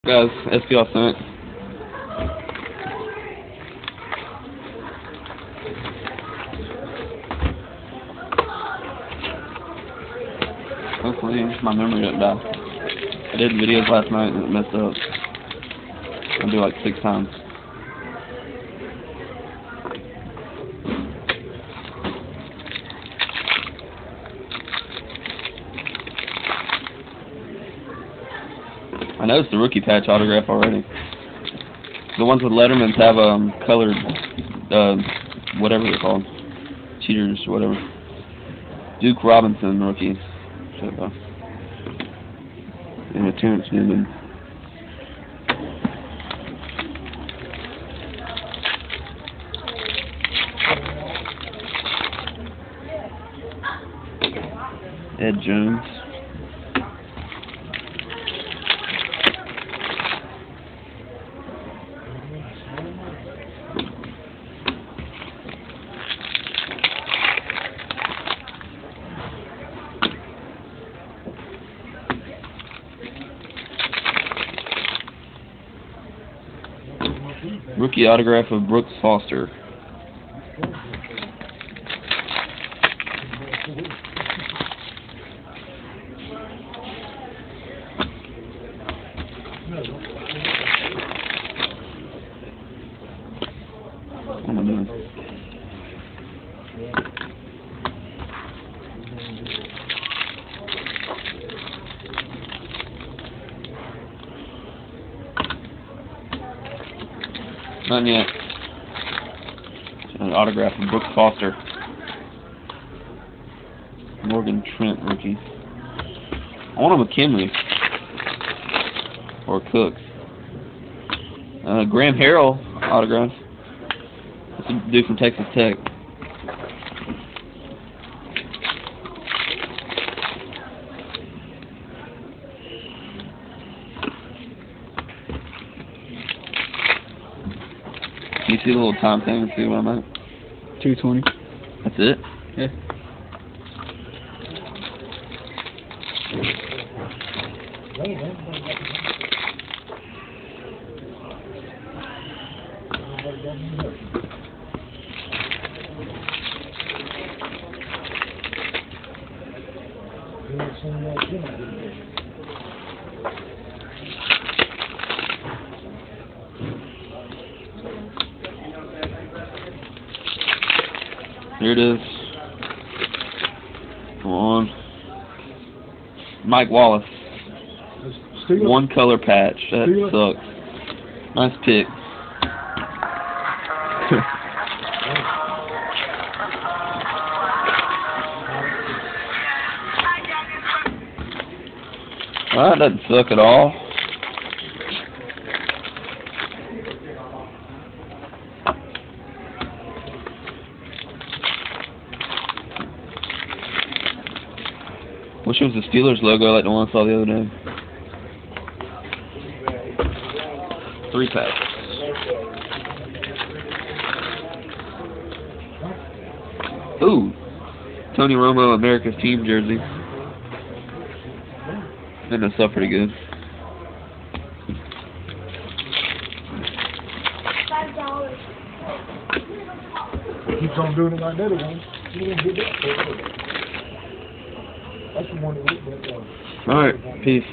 Guys, SPL sent. Hopefully my memory didn't die. I did videos last night and it messed up. I'll do like 6 times. I noticed the rookie patch autograph already. The ones with Lettermans have colored, whatever they're called, cheaters or whatever. Duke Robinson rookie. And a Terrence Newman. Ed Jones. Rookie autograph of Brooks Foster. What am I doing? Not yet. An autograph from Brooks Foster. Morgan Trent rookie. I want a McKinley. Or Cooks. Graham Harrell autograph. That's a dude from Texas Tech. Can you see the little time thing and see what I'm at? 2:20. That's it? Yeah. Here it is. Come on. Mike Wallace. One color patch. That sucks. Nice pick. Well, that doesn't suck at all. Wish it was the Steelers logo like the one I saw the other day. 3 packs. Ooh, Tony Romo, America's Team jersey. That does stuff pretty good. $5. Keeps on doing it like that again. You didn't do that. That's the one that we Alright, peace.